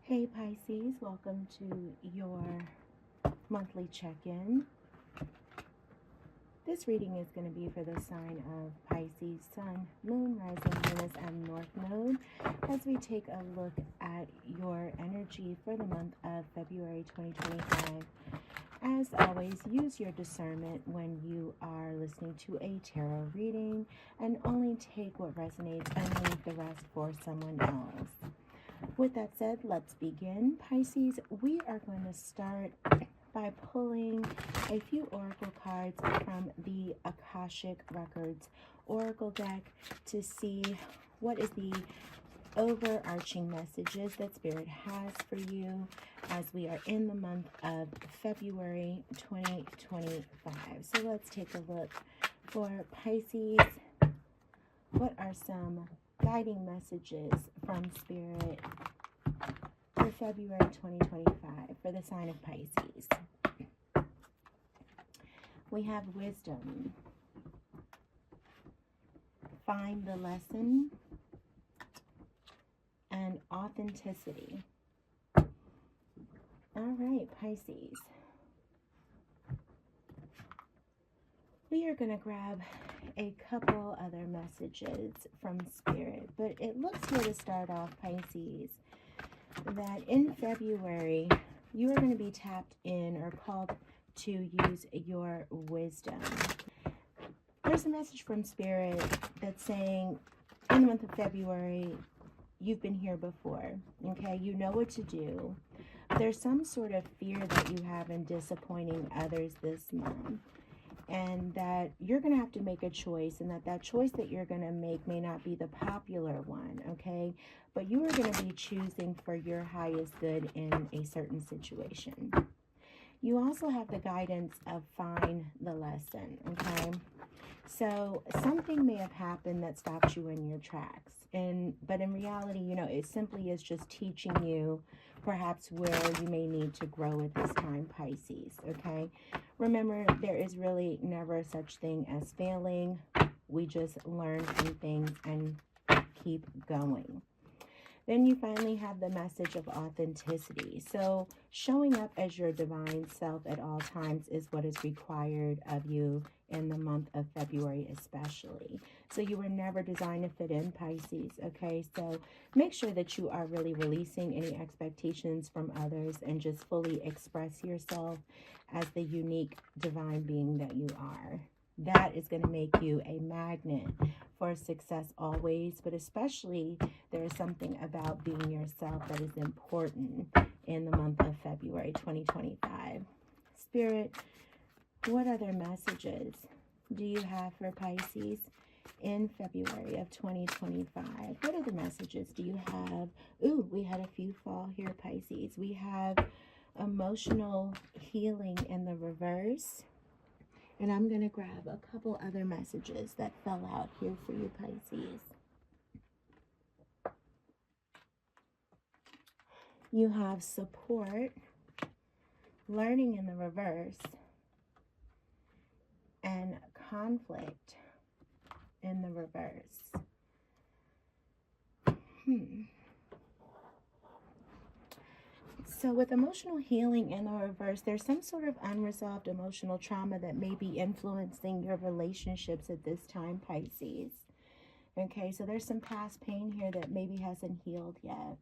Hey Pisces, welcome to your monthly check-in. This reading is going to be for the sign of Pisces, Sun, Moon, Rising, Venus, and North Node as we take a look at your energy for the month of February 2025. As always, use your discernment when you are listening to a tarot reading and only take what resonates and leave the rest for someone else. With that said, let's begin. Pisces, we are going to start by pulling a few oracle cards from the Akashic Records Oracle deck to see what is the overarching messages that Spirit has for you as we are in the month of February 2025. So let's take a look for Pisces. What are some guiding messages from Spirit for February 2025 for the sign of Pisces? We have wisdom. Find the lesson. And authenticity. All right, Pisces. We are going to grab a couple other messages from Spirit, but it looks here to start off, Pisces, that in February, you are going to be tapped in or called to use your wisdom. There's a message from Spirit that's saying in the month of February, you've been here before, okay? You know what to do. There's some sort of fear that you have in disappointing others this month, and that you're going to have to make a choice, and that choice that you're going to make may not be the popular one, okay? But you are going to be choosing for your highest good in a certain situation. You also have the guidance of find the lesson, okay? So something may have happened that stopped you in your tracks. But in reality, you know, it simply is just teaching you perhaps where you may need to grow at this time, Pisces, okay? Remember, there is really never such thing as failing. We just learn from things and keep going. Then you finally have the message of authenticity. So showing up as your divine self at all times is what is required of you in the month of February especially. So you were never designed to fit in, Pisces, okay? So make sure that you are really releasing any expectations from others and just fully express yourself as the unique divine being that you are. That is going to make you a magnet for success always, but especially there is something about being yourself that is important in the month of February 2025. Spirit, what other messages do you have for Pisces in February of 2025? What other messages do you have? Ooh, we had a few fall here, Pisces. We have emotional healing in the reverse. And I'm going to grab a couple other messages that fell out here for you, Pisces. You have support, learning in the reverse, and conflict in the reverse. So with emotional healing in the reverse, there's some sort of unresolved emotional trauma that may be influencing your relationships at this time, Pisces. Okay, so there's some past pain here that maybe hasn't healed yet.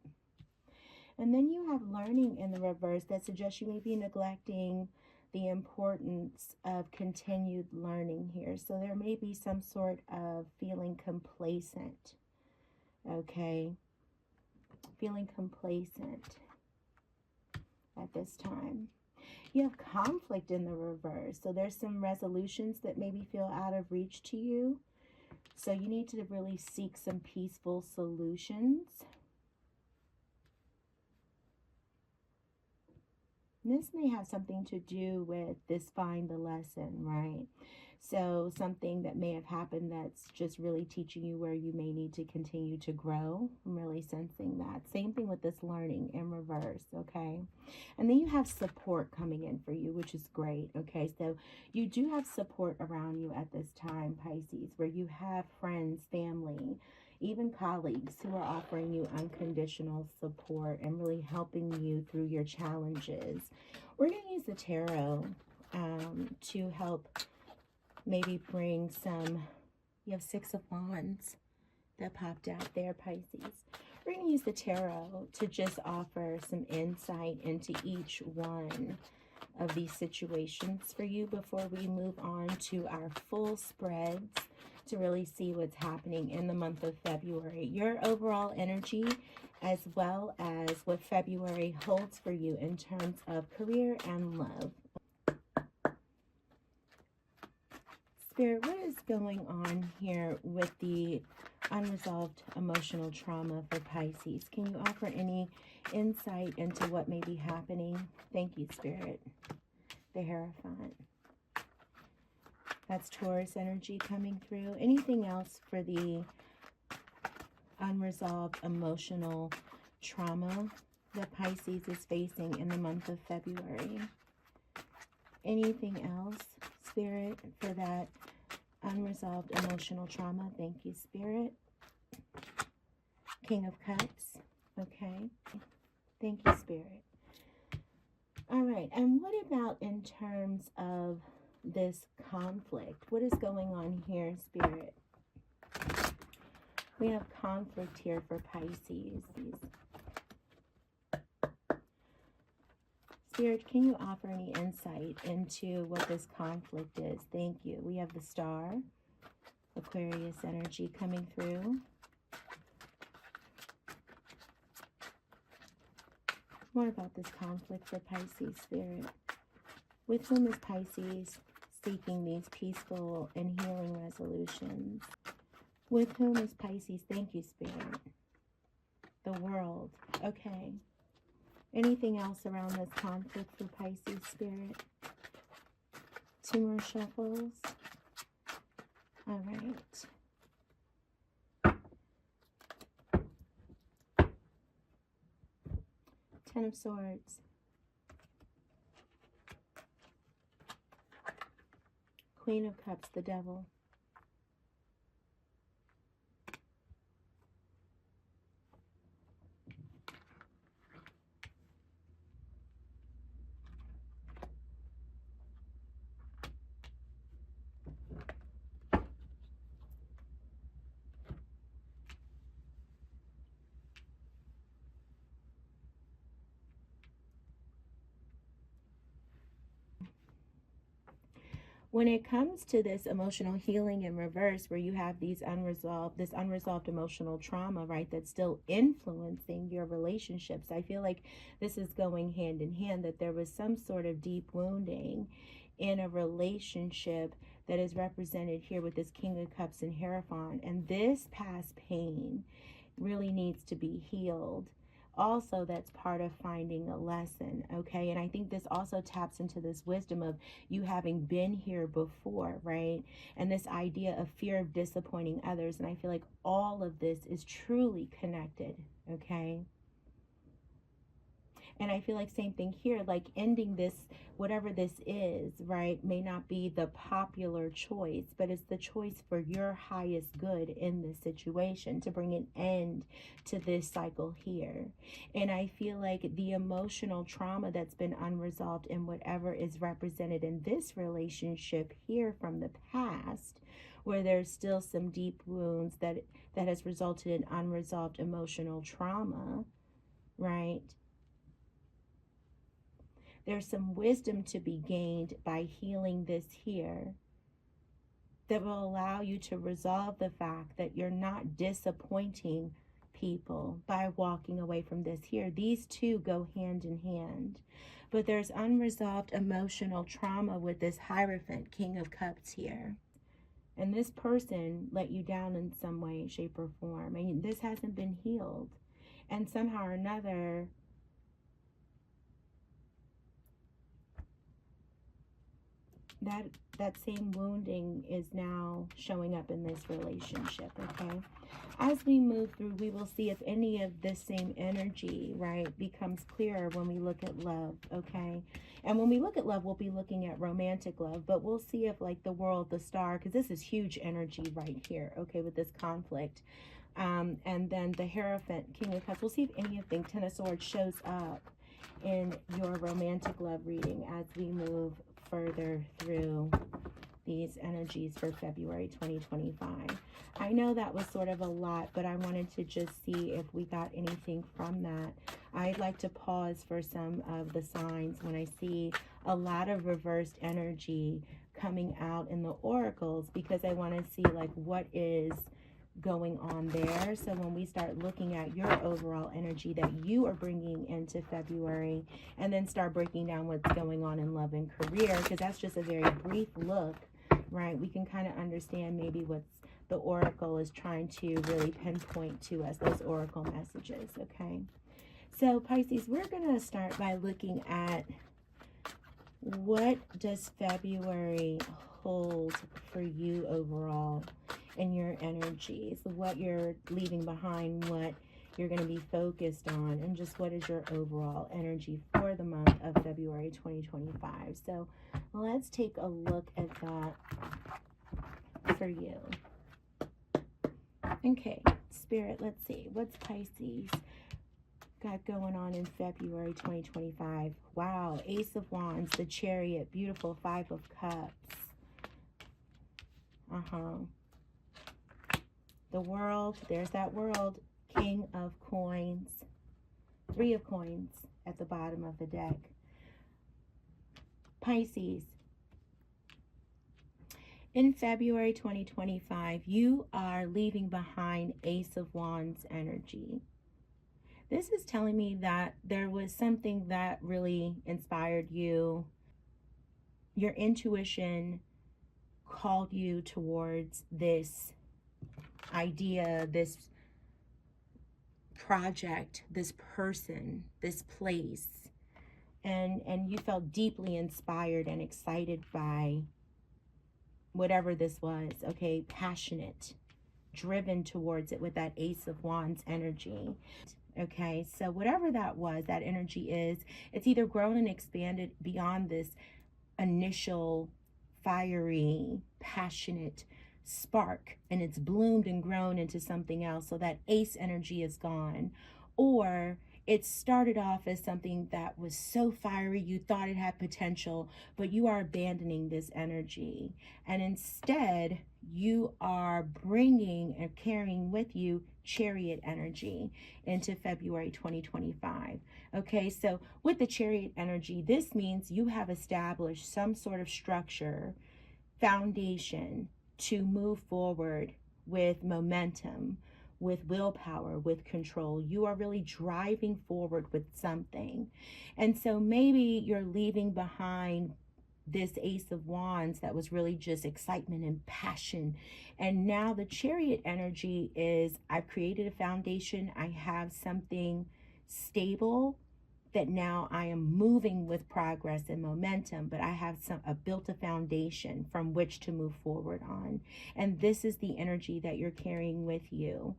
And then you have learning in the reverse that suggests you may be neglecting the importance of continued learning here. So there may be some sort of feeling complacent, okay? Feeling complacent at this time. You have conflict in the reverse. So there's some resolutions that maybe feel out of reach to you. So you need to really seek some peaceful solutions. This may have something to do with this find the lesson, right? So something that may have happened that's just really teaching you where you may need to continue to grow. I'm really sensing that. Same thing with this learning in reverse, okay? And then you have support coming in for you, which is great, okay? So you do have support around you at this time, Pisces, where you have friends, family, even colleagues who are offering you unconditional support and really helping you through your challenges. We're going to use the tarot to help maybe bring some, you have Six of Wands that popped out there, Pisces. We're going to use the tarot to just offer some insight into each one of these situations for you before we move on to our full spreads to really see what's happening in the month of February. Your overall energy, as well as what February holds for you in terms of career and love. Spirit, what is going on here with the unresolved emotional trauma for Pisces? Can you offer any insight into what may be happening? Thank you, Spirit. The Hierophant. That's Taurus energy coming through. Anything else for the unresolved emotional trauma that Pisces is facing in the month of February? Anything else, Spirit, for that unresolved emotional trauma? Thank you, Spirit. King of Cups. Okay. Thank you, Spirit. All right. And what about in terms of this conflict? What is going on here, Spirit? We have conflict here for Pisces. Spirit, can you offer any insight into what this conflict is? Thank you. We have the Star, Aquarius energy coming through. More about this conflict for Pisces, Spirit. With whom is Pisces seeking these peaceful and healing resolutions? With whom is Pisces? Thank you, Spirit. The World. Okay. Anything else around this conflict for Pisces, Spirit? Two more shuffles. All right. Ten of Swords. Queen of Cups, the Devil. When it comes to this emotional healing in reverse, where you have this unresolved emotional trauma, right, that's still influencing your relationships, I feel like this is going hand in hand, that there was some sort of deep wounding in a relationship that is represented here with this King of Cups and Hierophant. And this past pain really needs to be healed. Also, that's part of finding a lesson, okay? And I think this also taps into this wisdom of you having been here before, right? And this idea of fear of disappointing others. And I feel like all of this is truly connected, okay? And I feel like same thing here, like ending this, whatever this is, right, may not be the popular choice, but it's the choice for your highest good in this situation to bring an end to this cycle here. And I feel like the emotional trauma that's been unresolved in whatever is represented in this relationship here from the past, where there's still some deep wounds that has resulted in unresolved emotional trauma, right? There's some wisdom to be gained by healing this here that will allow you to resolve the fact that you're not disappointing people by walking away from this here. These two go hand in hand. But there's unresolved emotional trauma with this Hierophant, King of Cups here. And this person let you down in some way, shape, or form. I mean, this hasn't been healed. And somehow or another, that same wounding is now showing up in this relationship, okay? As we move through, we will see if any of this same energy, right, becomes clearer when we look at love, okay? And when we look at love, we'll be looking at romantic love, but we'll see if, like, the World, the Star, because this is huge energy right here, okay, with this conflict. And then the Hierophant, King of Cups. We'll see if anything, Ten of Swords, shows up in your romantic love reading as we move further through these energies for February 2025. I know that was sort of a lot, but I wanted to just see if we got anything from that. I'd like to pause for some of the signs when I see a lot of reversed energy coming out in the oracles, because I want to see like what is going on there. So when we start looking at your overall energy that you are bringing into February, and then start breaking down what's going on in love and career, because that's just a very brief look, right? We can kind of understand maybe what's the oracle is trying to really pinpoint to us, those oracle messages. Okay, so Pisces, we're going to start by looking at what does February hold for you overall in your energies, what you're leaving behind, what you're going to be focused on, and just what is your overall energy for the month of February 2025. So let's take a look at that for you. Okay, Spirit, let's see. What's Pisces got going on in February 2025? Wow, Ace of Wands, the Chariot, beautiful, Five of Cups. The World, there's that World, King of Coins, Three of Coins at the bottom of the deck. Pisces, in February 2025, you are leaving behind Ace of Wands energy. This is telling me that there was something that really inspired you. Your intuition called you towards this idea, this project, this person, this place, and you felt deeply inspired and excited by whatever this was. Okay, passionate, driven towards it with that Ace of Wands energy. Okay, so whatever that was, that energy is, it's either grown and expanded beyond this initial fiery, passionate spark, and it's bloomed and grown into something else, so that ace energy is gone. Or it started off as something that was so fiery, you thought it had potential, but you are abandoning this energy, and instead you are bringing and carrying with you Chariot energy into February 2025. Okay, so with the Chariot energy, this means you have established some sort of structure, foundation to move forward with momentum, with willpower, with control. You are really driving forward with something. And so maybe you're leaving behind this Ace of Wands that was really just excitement and passion. And now the Chariot energy is, I've created a foundation. I have something stable that now I am moving with progress and momentum, but I have built a foundation from which to move forward on. And this is the energy that you're carrying with you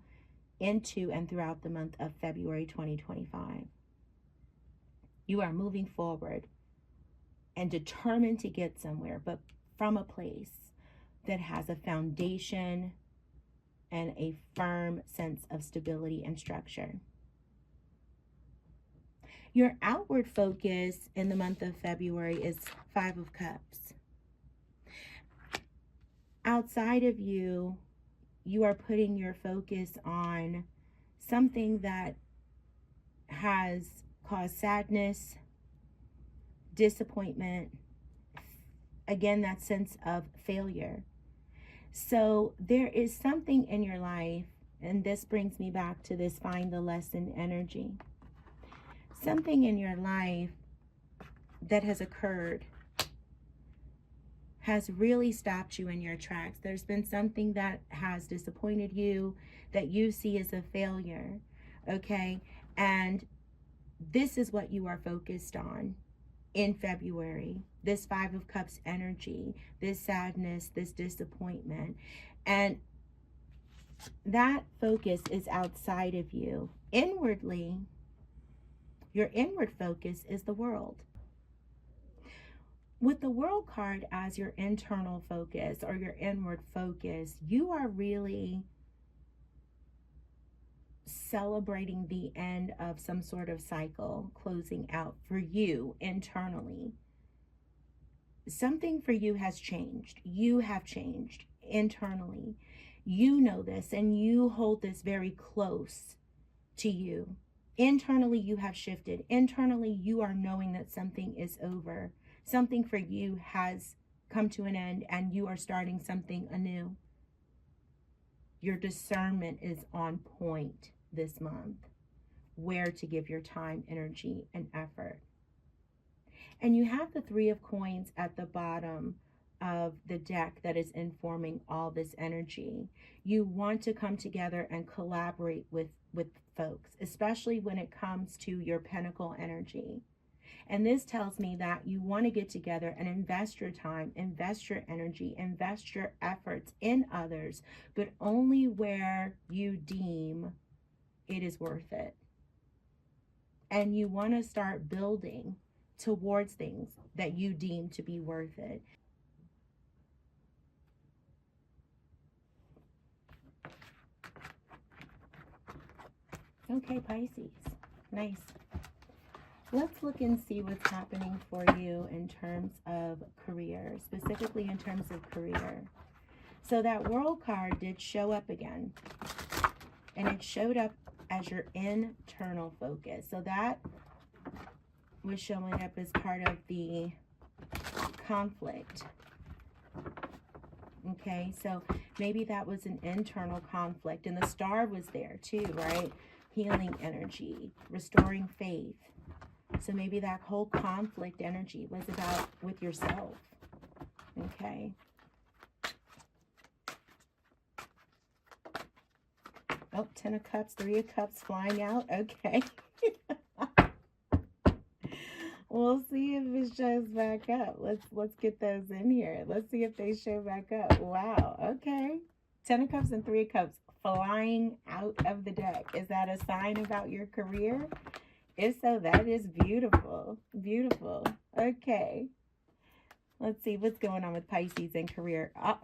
into and throughout the month of February 2025. You are moving forward and determined to get somewhere, but from a place that has a foundation and a firm sense of stability and structure. Your outward focus in the month of February is Five of Cups. Outside of you, you are putting your focus on something that has caused sadness, disappointment, again, that sense of failure. So there is something in your life, and this brings me back to this find the lesson energy. Something in your life that has occurred has really stopped you in your tracks. There's been something that has disappointed you, that you see as a failure, okay? And this is what you are focused on in February, this Five of Cups energy, this sadness, this disappointment. And that focus is outside of you. Inwardly, your inward focus is the world. With the World card as your internal focus or your inward focus, you are really celebrating the end of some sort of cycle, closing out for you internally. Something for you has changed. You have changed internally. You know this and you hold this very close to you. Internally, you have shifted. Internally, you are knowing that something is over. Something for you has come to an end and you are starting something anew. Your discernment is on point this month, where to give your time, energy, and effort. And you have the Three of Coins at the bottom of the deck that is informing all this energy. You want to come together and collaborate with folks, especially when it comes to your Pentacle energy. And this tells me that you want to get together and invest your time, invest your energy, invest your efforts in others, but only where you deem it is worth it. And you want to start building towards things that you deem to be worth it. Okay, Pisces. Nice. Let's look and see what's happening for you in terms of career, specifically in terms of career. So that World card did show up again, and it showed up as your internal focus. So that was showing up as part of the conflict. Okay, so maybe that was an internal conflict, and the star was there too, right? Healing energy, restoring faith. So maybe that whole conflict energy was about with yourself. Okay. Oh, 10 of Cups, 3 of Cups flying out. Okay. We'll see if it shows back up. Let's get those in here. Let's see if they show back up. Wow. Okay. 10 of Cups and 3 of Cups flying out of the deck. Is that a sign about your career? If so, that is beautiful. Beautiful. Okay. Let's see what's going on with Pisces and career. Oh,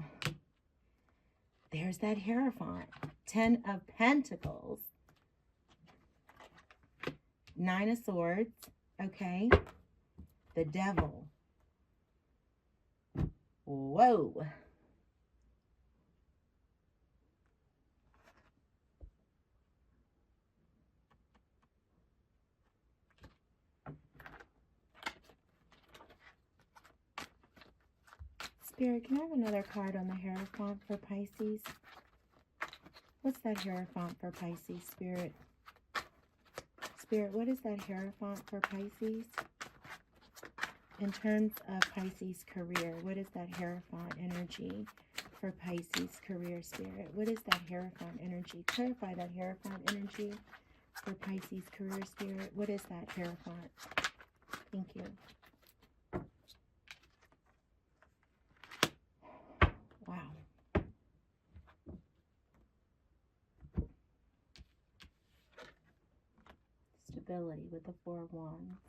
there's that Hierophant. 10 of Pentacles. 9 of Swords. Okay. The Devil. Whoa. Spirit, can I have another card on the Hierophant for Pisces? What's that Hierophant for Pisces, Spirit? Spirit, what is that Hierophant for Pisces? In terms of Pisces career, what is that Hierophant energy for Pisces career, Spirit? What is that Hierophant energy? Clarify that Hierophant energy for Pisces career, Spirit. What is that Hierophant? Thank you. Wow. Stability with the 4 of Wands.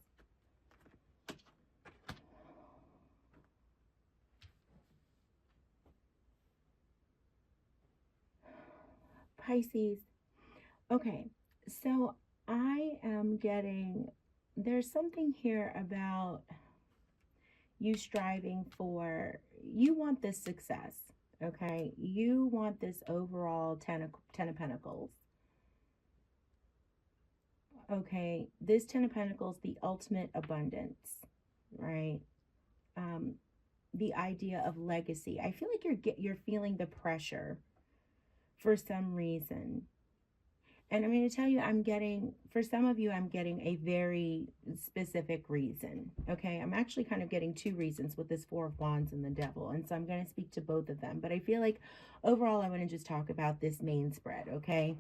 Pisces. Okay, so I am getting, there's something here about you striving for, you want this success, okay? You want this overall 10 of Pentacles. Okay, this 10 of Pentacles, the ultimate abundance, right? The idea of legacy. I feel like you're feeling the pressure for some reason. And I'm going to tell you, I'm getting, for some of you, I'm getting a very specific reason. Okay, I'm actually kind of getting 2 reasons with this 4 of Wands and the Devil. And so I'm going to speak to both of them. But I feel like overall, I want to just talk about this main spread, okay?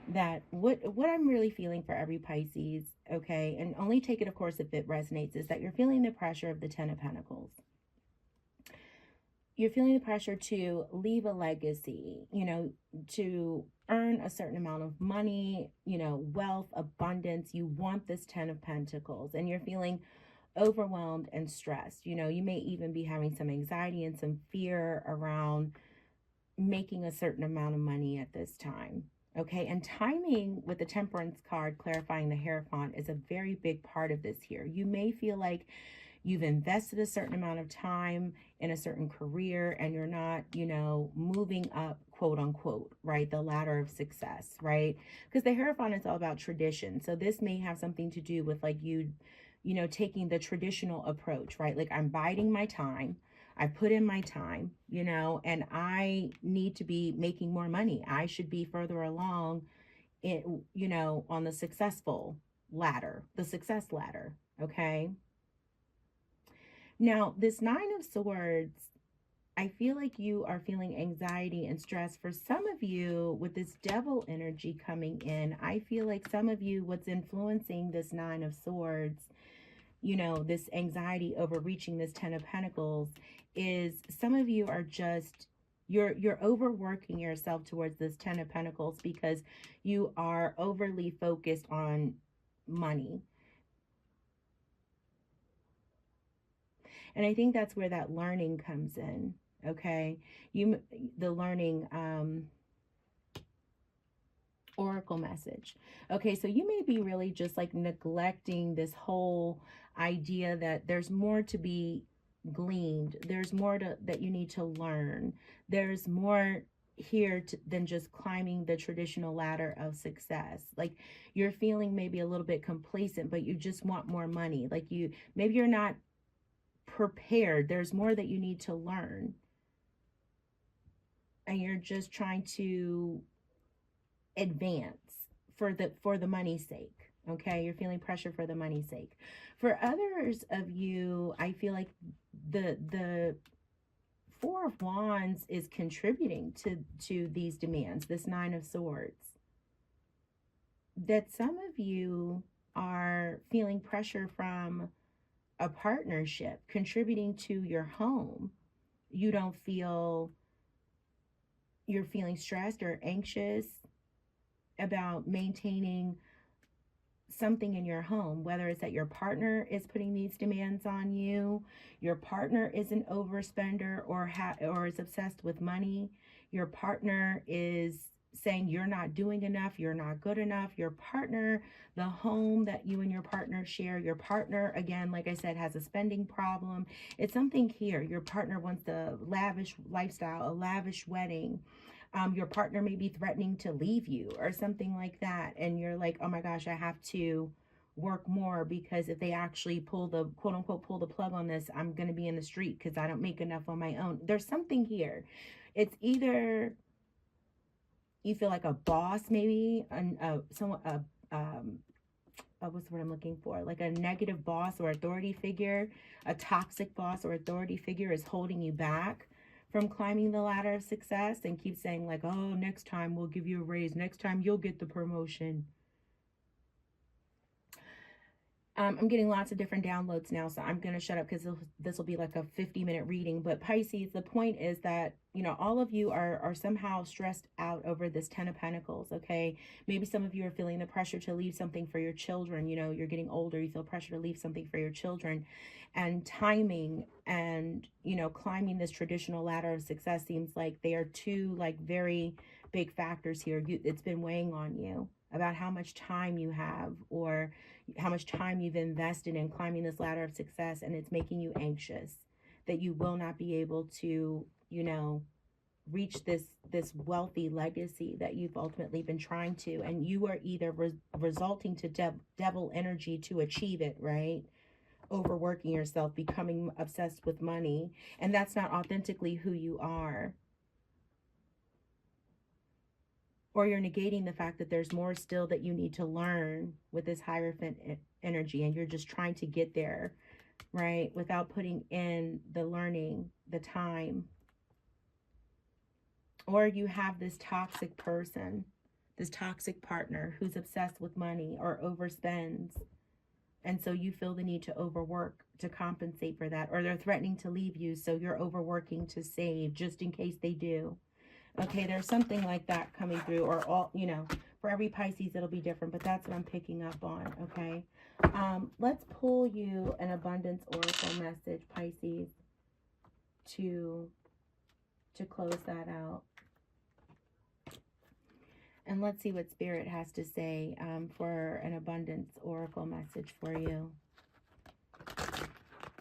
That what I'm really feeling for every Pisces, okay? And only take it, of course, if it resonates, is that you're feeling the pressure of the 10 of Pentacles. You're feeling the pressure to leave a legacy, you know, to earn a certain amount of money, you know, wealth, abundance. You want this 10 of Pentacles, and you're feeling overwhelmed and stressed. You know, you may even be having some anxiety and some fear around making a certain amount of money at this time. Okay, and timing with the Temperance card clarifying the Hierophant is a very big part of this here. You may feel like you've invested a certain amount of time in a certain career and you're not, moving up, quote unquote, right? The ladder of success, right? Because the Hierophant is all about tradition. So this may have something to do with like taking the traditional approach, right? Like I'm biding my time. I put in my time, and I need to be making more money. I should be further along on the successful ladder, the success ladder. Okay. Now, this Nine of Swords, I feel like you are feeling anxiety and stress. For some of you, with this devil energy coming in, I feel like some of you, what's influencing this Nine of Swords, this anxiety over reaching this Ten of Pentacles, is some of you are just, you're overworking yourself towards this Ten of Pentacles because you are overly focused on money. And I think that's where that learning comes in. Okay. The learning, oracle message. Okay. So you may be really just like neglecting this whole idea that there's more to be gleaned. There's more that you need to learn. There's more here than just climbing the traditional ladder of success. Like you're feeling maybe a little bit complacent, but you just want more money. Like maybe you're not prepared. There's more that you need to learn. And you're just trying to advance for the money's sake. Okay, you're feeling pressure for the money's sake. For others of you, I feel like the Four of Wands is contributing to these demands, this Nine of Swords. That some of you are feeling pressure from a partnership contributing to your home. You don't feel you're feeling stressed or anxious about maintaining something in your home, whether it's that your partner is putting these demands on you, your partner is an overspender or is obsessed with money, your partner is saying you're not doing enough, you're not good enough, your partner, the home that you and your partner share, your partner, again, like I said, has a spending problem. It's something here. Your partner wants a lavish lifestyle, a lavish wedding. Your partner may be threatening to leave you or something like that. And you're like, oh my gosh, I have to work more because if they actually pull the quote unquote pull the plug on this, I'm going to be in the street because I don't make enough on my own. There's something here. It's either you feel like a boss, maybe what's the word I'm looking for? Like a negative boss or authority figure, a toxic boss or authority figure is holding you back from climbing the ladder of success and keep saying like, oh, next time we'll give you a raise. Next time you'll get the promotion. I'm getting lots of different downloads now, so I'm going to shut up because this will be like a 50-minute reading. But Pisces, the point is that, all of you are somehow stressed out over this Ten of Pentacles, okay? Maybe some of you are feeling the pressure to leave something for your children. You're getting older. You feel pressure to leave something for your children. And timing and, climbing this traditional ladder of success seems like they are two, like, very big factors here. It's been weighing on you about how much time you have or how much time you've invested in climbing this ladder of success, and it's making you anxious that you will not be able to, reach this wealthy legacy that you've ultimately been trying to, and you are either resulting to devil energy to achieve it, right? Overworking yourself, becoming obsessed with money, and that's not authentically who you are. Or you're negating the fact that there's more still that you need to learn with this Hierophant energy, and you're just trying to get there, right? Without putting in the learning, the time. Or you have this toxic person, this toxic partner who's obsessed with money or overspends. And so you feel the need to overwork to compensate for that. Or they're threatening to leave you, so you're overworking to save just in case they do. Okay, there's something like that coming through, or all, for every Pisces, it'll be different, but that's what I'm picking up on, okay? Let's pull you an abundance oracle message, Pisces, to close that out. And let's see what Spirit has to say for an abundance oracle message for you.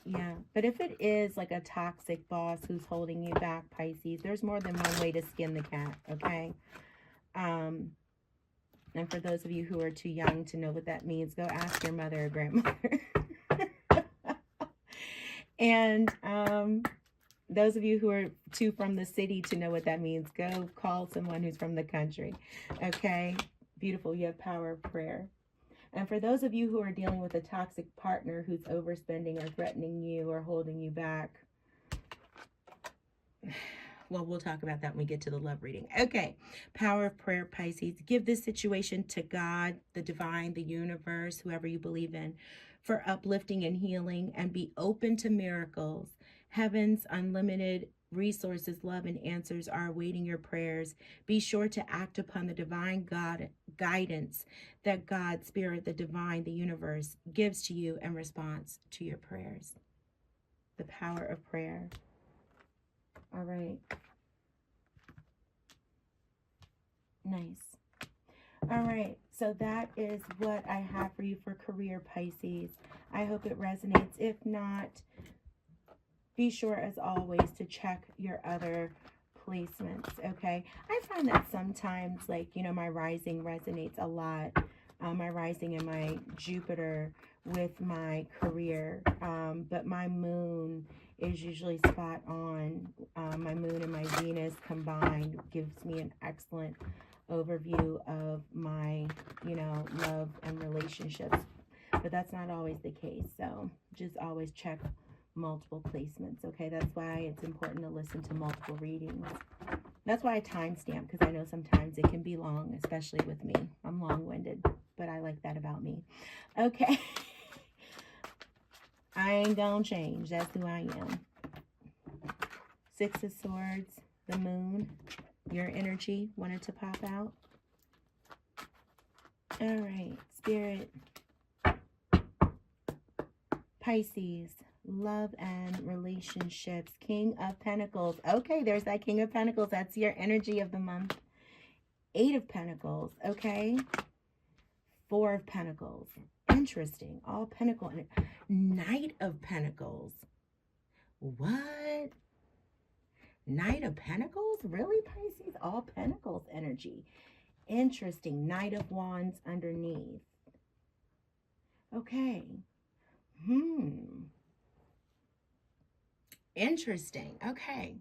Yeah, but if it is like a toxic boss who's holding you back, Pisces, there's more than one way to skin the cat, okay? And for those of you who are too young to know what that means, go ask your mother or grandmother. And those of you who are too from the city to know what that means, go call someone who's from the country, okay? Beautiful, you have power of prayer. And for those of you who are dealing with a toxic partner who's overspending or threatening you or holding you back, well, we'll talk about that when we get to the love reading. Okay, power of prayer, Pisces. Give this situation to God, the divine, the universe, whoever you believe in, for uplifting and healing, and be open to miracles. Heaven's unlimited resources, love, and answers are awaiting your prayers. Be sure to act upon the divine God guidance that God, Spirit, the divine, the universe gives to you in response to your prayers. The power of prayer. All right. Nice. All right. So that is what I have for you for career, Pisces. I hope it resonates. If not, be sure as always to check your other placements, okay? I find that sometimes, like, you know, my rising resonates a lot. My rising and my Jupiter with my career. But my moon is usually spot on. My moon and my Venus combined gives me an excellent overview of my, you know, love and relationships. But that's not always the case. So just always check multiple placements, okay? That's why it's important to listen to multiple readings. That's why I timestamp, because I know sometimes it can be long, especially with me. I'm long-winded, but I like that about me. Okay. I ain't gonna change. That's who I am. Six of Swords, the moon, your energy wanted to pop out. All right, Spirit. Pisces, love and relationships, King of Pentacles. Okay, there's that King of Pentacles. That's your energy of the month. Eight of Pentacles, okay. Four of Pentacles. Interesting. All Pentacle. Knight of Pentacles. What? Knight of Pentacles? Really, Pisces? All Pentacles energy. Interesting. Knight of Wands underneath. Okay. Interesting. Okay.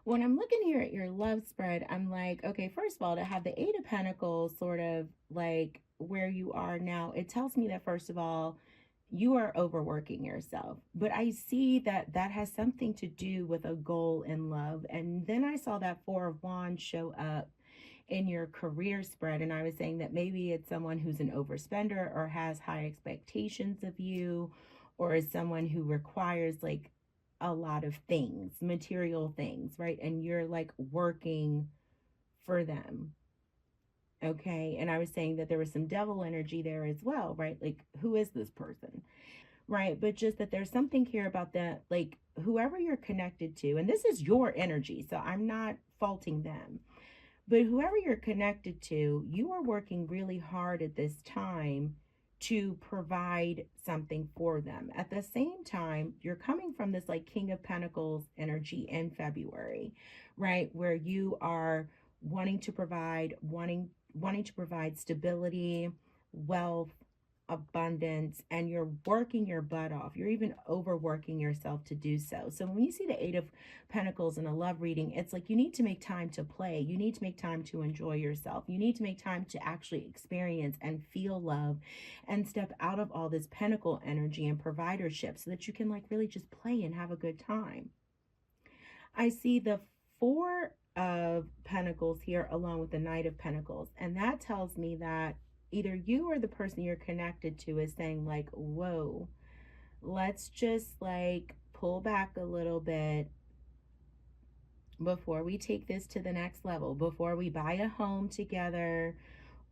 When I'm looking here at your love spread, I'm like, okay, first of all, to have the Eight of Pentacles sort of like where you are now, it tells me that, first of all, you are overworking yourself. But I see that that has something to do with a goal in love. And then I saw that Four of Wands show up in your career spread, and I was saying that maybe it's someone who's an overspender or has high expectations of you, or is someone who requires like a lot of things, material things, right? And you're like working for them. Okay. And I was saying that there was some devil energy there as well, right? Like, who is this person? Right. But just that there's something here about that, like whoever you're connected to, and this is your energy, so I'm not faulting them. But whoever you're connected to, you are working really hard at this time to provide something for them. At the same time, you're coming from this like King of Pentacles energy in February, right? Where you are wanting to provide, wanting to provide stability, wealth, abundance, and you're working your butt off. You're even overworking yourself to do so. So when you see the Eight of Pentacles in a love reading, it's like you need to make time to play. You need to make time to enjoy yourself. You need to make time to actually experience and feel love and step out of all this pentacle energy and providership so that you can like really just play and have a good time. I see the Four of Pentacles here along with the Knight of Pentacles, and that tells me that either you or the person you're connected to is saying like, whoa, let's just like pull back a little bit before we take this to the next level, before we buy a home together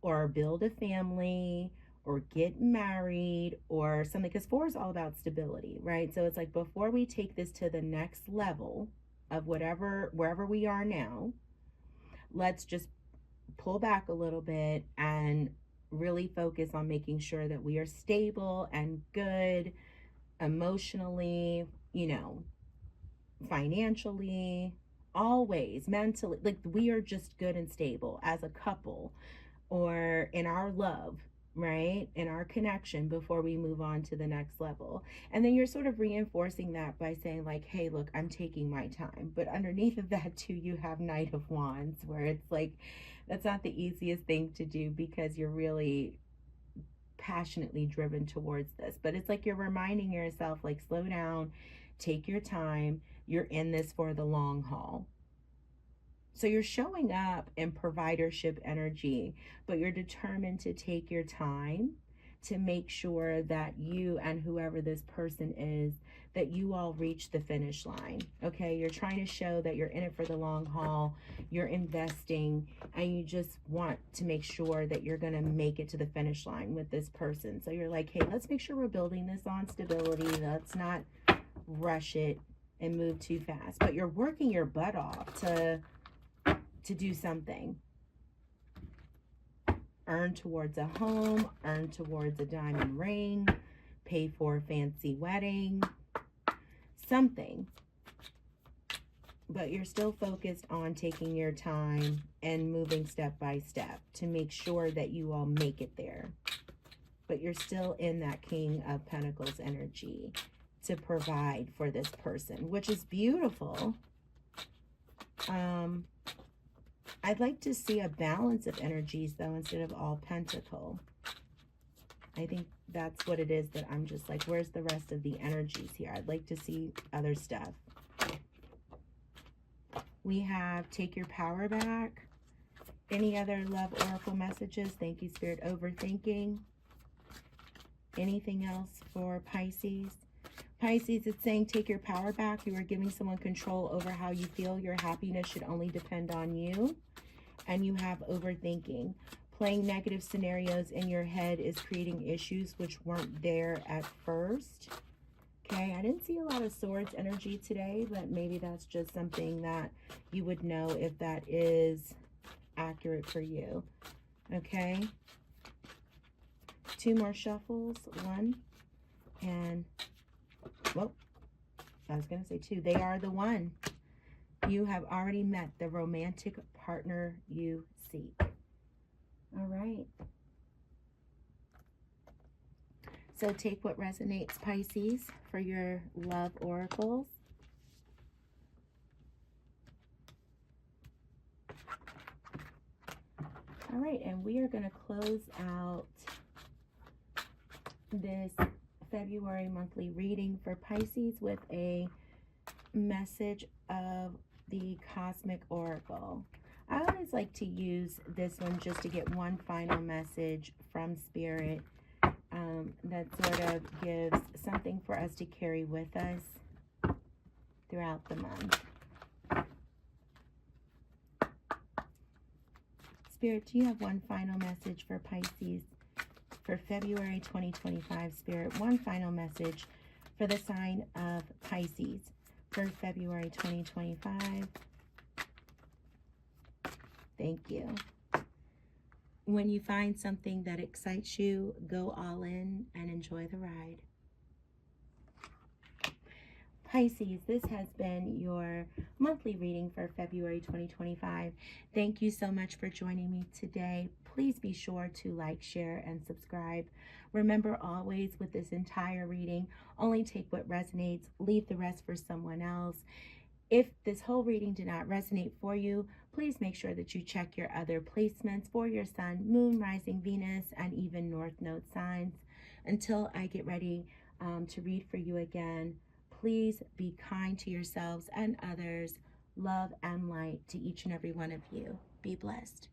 or build a family or get married or something, because four is all about stability, right? So it's like before we take this to the next level, of wherever we are now. Let's just pull back a little bit and really focus on making sure that we are stable and good emotionally, financially, always mentally. Like, we are just good and stable as a couple, or in our love, right? In our connection before we move on to the next level. And then you're sort of reinforcing that by saying, like, hey, look, I'm taking my time. But underneath of that, too, you have Knight of Wands, where it's like, that's not the easiest thing to do because you're really passionately driven towards this. But it's like you're reminding yourself, like, slow down, take your time. You're in this for the long haul. So you're showing up in providership energy, but you're determined to take your time to make sure that you and whoever this person is, that you all reach the finish line. Okay, you're trying to show that you're in it for the long haul, you're investing, and you just want to make sure that you're going to make it to the finish line with this person. So you're like, hey, let's make sure we're building this on stability. Let's not rush it and move too fast. But you're working your butt off to do something. Earn towards a home, earn towards a diamond ring, pay for a fancy wedding, something. But you're still focused on taking your time and moving step by step to make sure that you all make it there. But you're still in that King of Pentacles energy to provide for this person, which is beautiful. I'd like to see a balance of energies, though, instead of all pentacle. I think that's what it is, that I'm just like, where's the rest of the energies here? I'd like to see other stuff. We have take your power back. Any other love oracle messages? Thank you, Spirit. Overthinking. Anything else for Pisces? Pisces, it's saying take your power back. You are giving someone control over how you feel. Your happiness should only depend on you. And you have overthinking. Playing negative scenarios in your head is creating issues which weren't there at first. Okay, I didn't see a lot of swords energy today, but maybe that's just something that you would know if that is accurate for you. Okay. 2 more shuffles. 1 and, well, I was going to say 2. They are the one. You have already met the romantic partner you seek. All right. So take what resonates, Pisces, for your love oracles. All right, and we are going to close out this February monthly reading for Pisces with a message of the Cosmic Oracle. I always like to use this one just to get one final message from Spirit that sort of gives something for us to carry with us throughout the month. Spirit, do you have one final message for Pisces for February 2025, Spirit? One final message for the sign of Pisces for February 2025. Thank you. When you find something that excites you, go all in and enjoy the ride. Pisces, this has been your monthly reading for February 2025. Thank you so much for joining me today. Please be sure to like, share, and subscribe. Remember always with this entire reading, only take what resonates, leave the rest for someone else. If this whole reading did not resonate for you, please make sure that you check your other placements for your sun, moon, rising, Venus, and even north node signs. Until I get ready to read for you again, please be kind to yourselves and others. Love and light to each and every one of you. Be blessed.